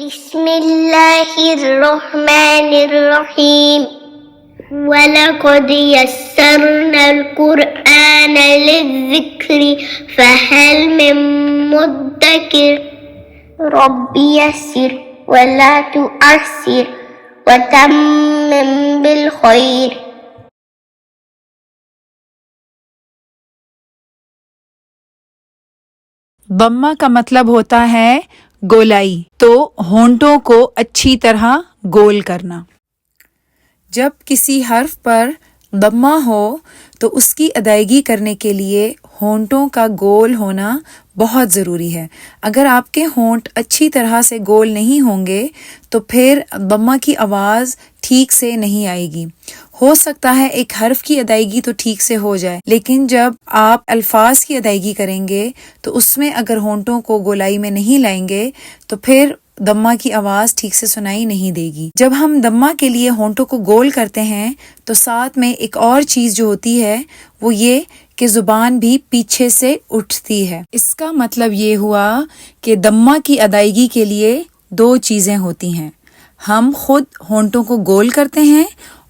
بسم اللہ الرحمن الرحیم وَلَقَدْ يَسَّرْنَا الْقُرْآنَ لِلذِّكْرِ فَهَلْ مِن مُّدَّكِرٍ رَبِّ يَسِّرْ وَلَا تُعَسِّرْ وَتَمِّمْ بِالْخَيْرِ۔ ضمہ کا مطلب ہوتا ہے گولائی، تو ہونٹوں کو اچھی طرح گول کرنا۔ جب کسی حرف پر ضمہ ہو تو اس کی ادائیگی کرنے کے لیے ہونٹوں کا گول ہونا بہت ضروری ہے۔ اگر آپ کے ہونٹ اچھی طرح سے گول نہیں ہوں گے تو پھر ضمہ کی آواز ٹھیک سے نہیں آئے گی۔ ہو سکتا ہے ایک حرف کی ادائیگی تو ٹھیک سے ہو جائے، لیکن جب آپ الفاظ کی ادائیگی کریں گے تو اس میں اگر ہونٹوں کو گولائی میں نہیں لائیں گے تو پھر ضمہ کی آواز ٹھیک سے سنائی نہیں دے گی۔ جب ہم ضمہ کے لیے ہونٹوں کو گول کرتے ہیں تو ساتھ میں ایک اور چیز جو ہوتی ہے وہ یہ کہ زبان بھی پیچھے سے اٹھتی ہے۔ اس کا مطلب یہ ہوا کہ ضمہ کی ادائیگی کے لیے دو چیزیں ہوتی ہیں، ہم خود ہونٹوں کو گول کرتے ہیں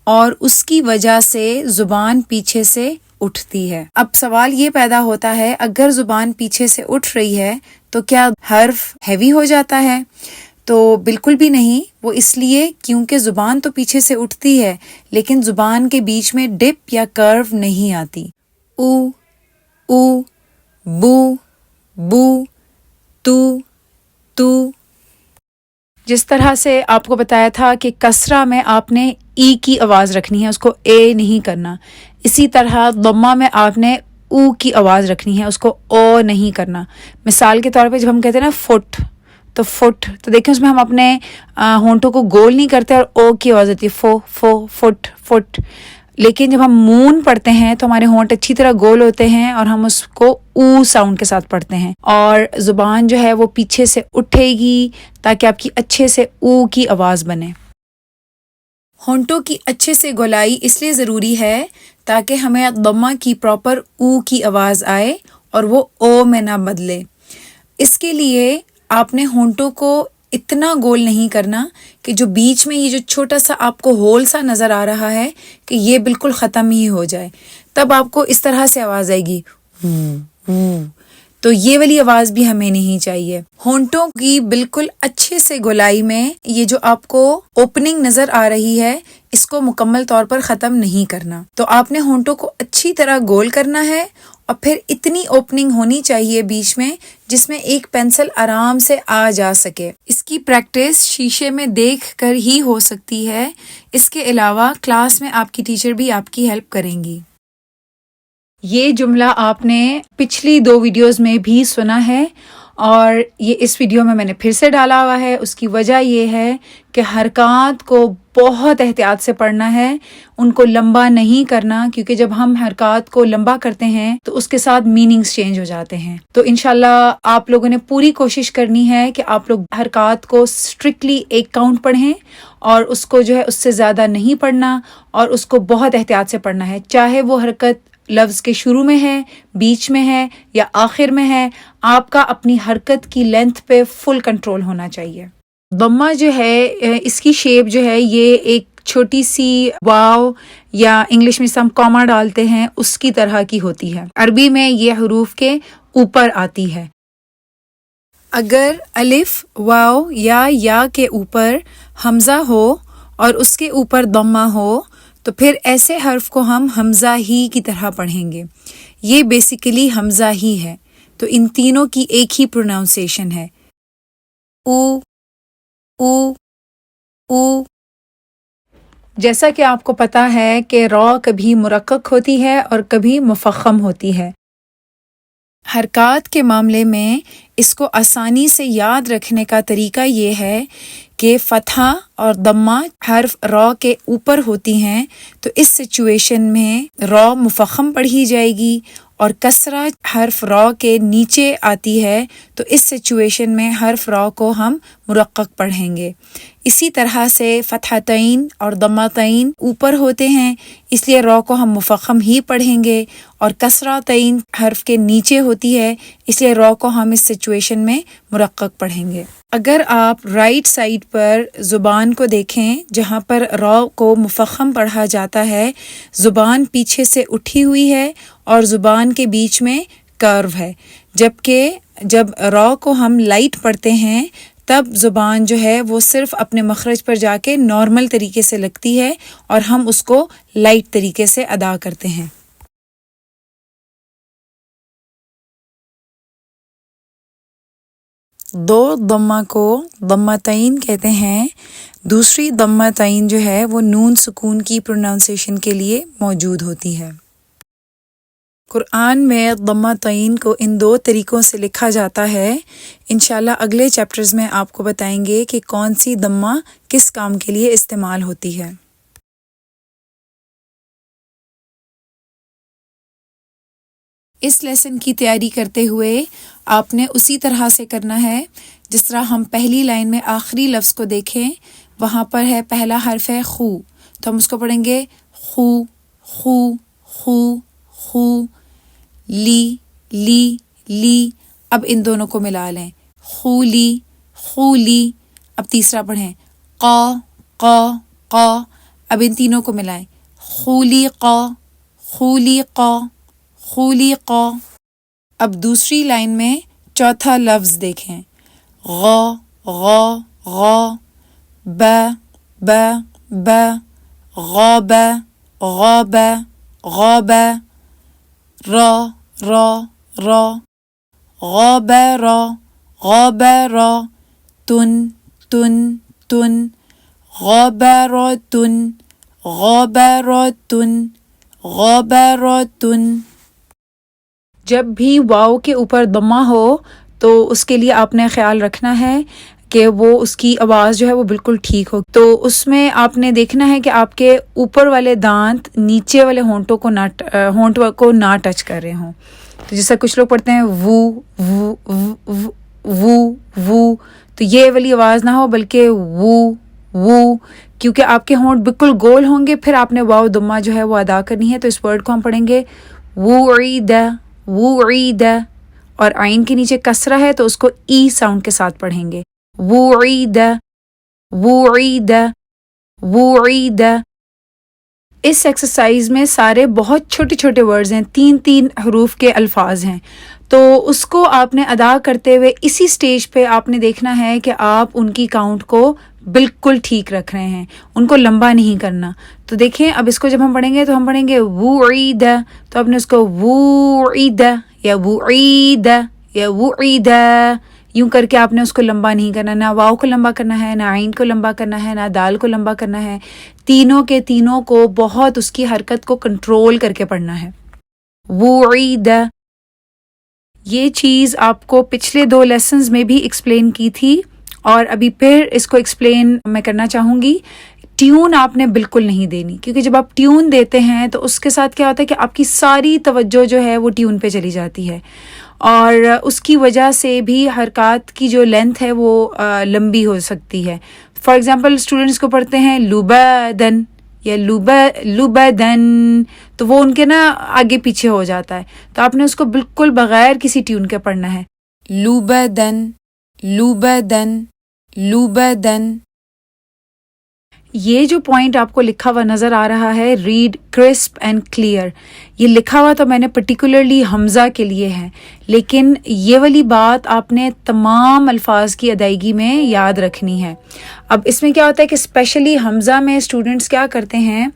اور اس کی وجہ سے زبان پیچھے سے اٹھتی ہے۔ اب سوال یہ پیدا ہوتا ہے، اگر زبان پیچھے سے اٹھ رہی ہے تو کیا حرف ہیوی ہو جاتا ہے؟ تو بالکل بھی نہیں، وہ اس لیے کیونکہ زبان تو پیچھے سے اٹھتی ہے لیکن زبان کے بیچ میں ڈپ یا کرو نہیں آتی۔ او، او، بو، بو، تو۔ جس طرح سے آپ کو بتایا تھا کہ کسرہ میں آپ نے ای کی آواز رکھنی ہے، اس کو اے نہیں کرنا، اسی طرح ضمہ میں آپ نے او کی آواز رکھنی ہے، اس کو او نہیں کرنا۔ مثال کے طور پہ جب ہم کہتے ہیں نا فٹ، تو فٹ، تو دیکھیں اس میں ہم اپنے ہونٹوں کو گول نہیں کرتے اور او کی آواز ہوتی ہے، فو فو فٹ فٹ۔ لیکن جب ہم مون پڑھتے ہیں تو ہمارے ہونٹ اچھی طرح گول ہوتے ہیں اور ہم اس کو او ساؤنڈ کے ساتھ پڑھتے ہیں، اور زبان جو ہے وہ پیچھے سے اٹھے گی تاکہ آپ کی اچھے سے او کی آواز بنے۔ ہونٹوں کی اچھے سے گولائی اس لیے ضروری ہے تاکہ ہمیں ضمہ کی پراپر او کی آواز آئے اور وہ او میں نہ بدلے۔ اس کے لیے آپ نے ہونٹوں کو اتنا گول نہیں کرنا کہ جو بیچ میں یہ جو چھوٹا سا آپ کو ہول سا نظر آ رہا ہے کہ یہ بالکل ختم ہی ہو جائے، تب آپ کو اس طرح سے آواز آئے گی، تو یہ والی آواز بھی ہمیں نہیں چاہیے۔ ہونٹوں کی بالکل اچھے سے گولائی میں یہ جو آپ کو اوپننگ نظر آ رہی ہے اس کو مکمل طور پر ختم نہیں کرنا، تو آپ نے ہونٹوں کو اچھی طرح گول کرنا ہے اور پھر اتنی اوپننگ ہونی چاہیے بیچ میں جس میں ایک پینسل آرام سے آ جا سکے۔ اس کی پریکٹس شیشے میں دیکھ کر ہی ہو سکتی ہے، اس کے علاوہ کلاس میں آپ کی ٹیچر بھی آپ کی ہیلپ کریں گی۔ یہ جملہ آپ نے پچھلی 2 ویڈیوز میں بھی سنا ہے اور یہ اس ویڈیو میں نے پھر سے ڈالا ہوا ہے۔ اس کی وجہ یہ ہے کہ حرکات کو بہت احتیاط سے پڑھنا ہے، ان کو لمبا نہیں کرنا، کیونکہ جب ہم حرکات کو لمبا کرتے ہیں تو اس کے ساتھ میننگز چینج ہو جاتے ہیں۔ تو انشاءاللہ آپ لوگوں نے پوری کوشش کرنی ہے کہ آپ لوگ حرکات کو اسٹرکٹلی ایک کاؤنٹ پڑھیں اور اس کو جو ہے اس سے زیادہ نہیں پڑھنا اور اس کو بہت احتیاط سے پڑھنا ہے، چاہے وہ حرکت لفظ کے شروع میں ہے، بیچ میں ہے یا آخر میں ہے، آپ کا اپنی حرکت کی لینتھ پہ فل کنٹرول ہونا چاہیے۔ ضمہ جو ہے اس کی شیپ جو ہے یہ ایک چھوٹی سی واو یا انگلش میں ہم کاما ڈالتے ہیں اس کی طرح کی ہوتی ہے، عربی میں یہ حروف کے اوپر آتی ہے۔ اگر الف، واو یا کے اوپر حمزہ ہو اور اس کے اوپر ضمہ ہو تو پھر ایسے حرف کو ہم حمزہ ہی کی طرح پڑھیں گے۔ یہ بیسیکلی حمزہ ہی ہے، تو ان تینوں کی ایک ہی پروناؤنسیشن ہے، او او او۔ جیسا کہ آپ کو پتا ہے کہ را کبھی مرقق ہوتی ہے اور کبھی مفخم ہوتی ہے۔ حرکات کے معاملے میں اس کو آسانی سے یاد رکھنے کا طریقہ یہ ہے کہ فتحہ اور ضمہ حرف را کے اوپر ہوتی ہیں، تو اس سچویشن میں را مفخم پڑھی جائے گی، اور کسرہ حرف را کے نیچے آتی ہے تو اس سچویشن میں حرف را کو ہم مرقق پڑھیں گے۔ اسی طرح سے فتحتین اور ضمتین اوپر ہوتے ہیں، اس لیے را کو ہم مفخم ہی پڑھیں گے، اور کسرتین حرف کے نیچے ہوتی ہے اس لیے را کو ہم اس سچویشن میں مرقق پڑھیں گے۔ اگر آپ رائٹ سائڈ پر زبان کو دیکھیں جہاں پر را کو مفخم پڑھا جاتا ہے، زبان پیچھے سے اٹھی ہوئی ہے اور زبان کے بیچ میں کرو ہے، جبکہ جب را کو ہم لائٹ پڑھتے ہیں تب زبان جو ہے وہ صرف اپنے مخرج پر جا کے نارمل طریقے سے لگتی ہے اور ہم اس کو لائٹ طریقے سے ادا کرتے ہیں۔ دو ضمہ کو ضمتین کہتے ہیں، دوسری ضمتین جو ہے وہ نون سکون کی پروناؤنسیشن کے لیے موجود ہوتی ہے۔ قرآن میں ضمتین کو ان دو طریقوں سے لکھا جاتا ہے۔ انشاءاللہ اگلے چیپٹرز میں آپ کو بتائیں گے کہ کون سی ضمہ کس کام کے لیے استعمال ہوتی ہے۔ اس لیسن کی تیاری کرتے ہوئے آپ نے اسی طرح سے کرنا ہے جس طرح ہم پہلی لائن میں آخری لفظ کو دیکھیں، وہاں پر ہے پہلا حرف ہے خو، تو ہم اس کو پڑھیں گے خو خو خو خو، لی لی لی، اب ان دونوں کو ملا لیں، خولی خولی، اب تیسرا پڑھیں قا قا قا، اب ان تینوں کو ملائیں، خولی قا خولی قا خولی قا۔ اب دوسری لائن میں چوتھا لفظ دیکھیں، غا غا غا، با با با، غاب غاب غاب، را را را، غابر غابر، تن تن تن، غابرتن غابرتن غابرتن۔ جب بھی واو کے اوپر ضمہ ہو تو اس کے لیے آپ نے خیال رکھنا ہے کہ وہ اس کی آواز جو ہے وہ بالکل ٹھیک ہو، تو اس میں آپ نے دیکھنا ہے کہ آپ کے اوپر والے دانت نیچے والے ہونٹوں کو نہ ٹچ کر رہے ہوں، تو جیسا کچھ لوگ پڑھتے ہیں وو وو وو وو وو، تو یہ والی آواز نہ ہو بلکہ وو وو، کیونکہ آپ کے ہونٹ بالکل گول ہوں گے، پھر آپ نے واو ضمہ جو ہے وہ ادا کرنی ہے، تو اس ورڈ کو ہم پڑھیں گے وعید وعید، اور عین کے نیچے کسرہ ہے تو اس کو ای ساؤنڈ کے ساتھ پڑھیں گے، وعید وعید وعید۔ اس ایکسرسائز میں سارے بہت چھوٹے چھوٹے ورڈز ہیں، 3 حروف کے الفاظ ہیں، تو اس کو آپ نے ادا کرتے ہوئے اسی سٹیج پہ آپ نے دیکھنا ہے کہ آپ ان کی کاؤنٹ کو بالکل ٹھیک رکھ رہے ہیں، ان کو لمبا نہیں کرنا۔ تو دیکھیں اب اس کو جب ہم پڑھیں گے تو ہم پڑھیں گے وعید، تو آپ نے اس کو وعید یا وعید یا وعید یوں کر کے آپ نے اس کو لمبا نہیں کرنا، نہ واو کو لمبا کرنا ہے، نہ عین کو لمبا کرنا ہے، نہ دال کو لمبا کرنا ہے، تینوں کو بہت اس کی حرکت کو کنٹرول کر کے پڑھنا ہے، وعید۔ یہ چیز آپ کو پچھلے 2 لیسنز میں بھی ایکسپلین کی تھی اور ابھی پھر اس کو ایکسپلین میں کرنا چاہوں گی۔ ٹیون آپ نے بالکل نہیں دینی، کیونکہ جب آپ ٹیون دیتے ہیں تو اس کے ساتھ کیا ہوتا ہے کہ آپ کی ساری توجہ جو ہے وہ ٹیون پہ چلی جاتی ہے، اور اس کی وجہ سے بھی حرکات کی جو لینتھ ہے وہ لمبی ہو سکتی ہے۔ فار ایگزامپل اسٹوڈنٹس کو پڑھتے ہیں لبادن یا لبادن، تو وہ ان کے نا آگے پیچھے ہو جاتا ہے، تو آپ نے اس کو بالکل بغیر کسی ٹیون کے پڑھنا ہے، لبادن لبادن لبادن۔ یہ جو پوائنٹ آپ کو لکھا ہوا نظر آ رہا ہے، ریڈ کرسپ اینڈ کلیئر، یہ لکھا ہوا تو میں نے پرٹیکولرلی حمزہ کے لیے ہے، لیکن یہ والی بات آپ نے تمام الفاظ کی ادائیگی میں یاد رکھنی ہے۔ اب اس میں کیا ہوتا ہے کہ اسپیشلی حمزہ میں اسٹوڈنٹس کیا کرتے ہیں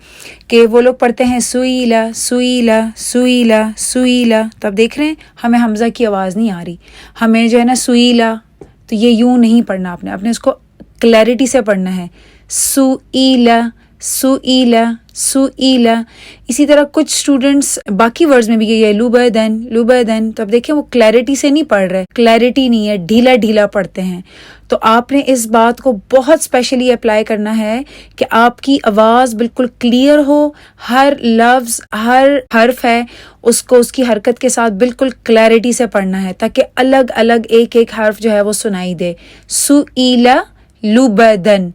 کہ وہ لوگ پڑھتے ہیں سوئیلا سوئیلا سوئیلا سوئیلا، تو اب دیکھ رہے ہیں ہمیں حمزہ کی آواز نہیں آ رہی، ہمیں جو ہے نا سوئیلا، تو یہ یوں نہیں پڑھنا، آپ نے اس کو کلیئرٹی سے پڑھنا ہے، سوئیلا سوئیلا سوئیلا۔ اسی طرح کچھ اسٹوڈنٹس باقی ورڈز میں بھی یہ لبادن لبادن، تو اب دیکھیں وہ کلیئرٹی سے نہیں پڑھ رہے، کلیئرٹی نہیں ہے، ڈھیلا ڈھیلا پڑھتے ہیں، تو آپ نے اس بات کو بہت اسپیشلی اپلائی کرنا ہے کہ آپ کی آواز بالکل کلیئر ہو، ہر لفظ ہر حرف ہے اس کو اس کی حرکت کے ساتھ بالکل کلیئرٹی سے پڑھنا ہے، تاکہ الگ الگ ایک حرف جو ہے وہ سنائی دے، سوئیلا لبادن۔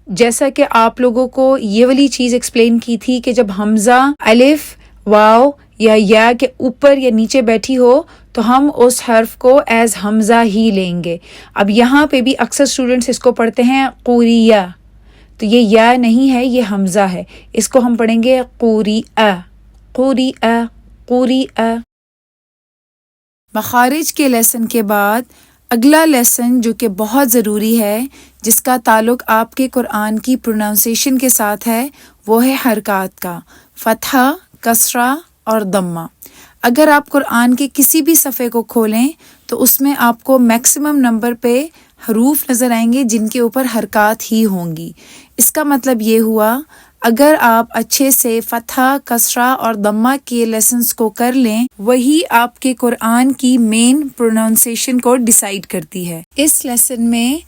جیسا کہ آپ لوگوں کو یہ والی چیز ایکسپلین کی تھی کہ جب حمزہ الف واو یا کے اوپر یا نیچے بیٹھی ہو تو ہم اس حرف کو ایز حمزہ ہی لیں گے. اب یہاں پہ بھی اکثر اسٹوڈنٹس اس کو پڑھتے ہیں قوریہ، تو یہ یا نہیں ہے، یہ حمزہ ہے. اس کو ہم پڑھیں گے قوریہ قوریہ قوریہ. مخارج کے لیسن کے بعد اگلا لیسن جو کہ بہت ضروری ہے، جس کا تعلق آپ کے قرآن کی پروننسیشن کے ساتھ ہے، وہ ہے حرکات کا، فتحہ، کسرہ اور ضمہ. اگر آپ قرآن کے کسی بھی صفحے کو کھولیں تو اس میں آپ کو میکسیمم نمبر پہ حروف نظر آئیں گے جن کے اوپر حرکات ہی ہوں گی. اس کا مطلب یہ ہوا اگر آپ اچھے سے فتحہ، کسرہ اور ضمہ کے لیسنز کو کر لیں، وہی آپ کے قرآن کی مین پروننسیشن کو ڈیسائیڈ کرتی ہے. اس لیسن میں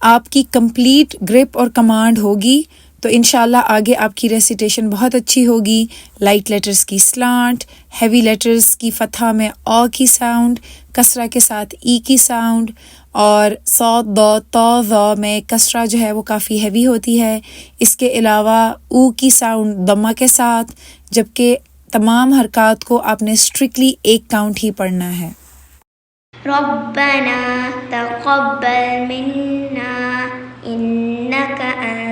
آپ کی کمپلیٹ گرپ اور کمانڈ ہوگی، تو انشاءاللہ آگے آپ کی ریسیٹیشن بہت اچھی ہوگی. لائٹ لیٹرز کی سلانٹ، ہیوی لیٹرز کی فتحہ میں آ کی ساؤنڈ، کسرہ کے ساتھ ای کی ساؤنڈ، اور صاد، ضاد، طا، ظا میں کسرہ جو ہے وہ کافی ہیوی ہوتی ہے. اس کے علاوہ او کی ساؤنڈ ضمہ کے ساتھ، جبکہ تمام حرکات کو آپ نے اسٹرکٹلی ایک کاؤنٹ ہی پڑھنا ہے. ربنا تقبل منا انك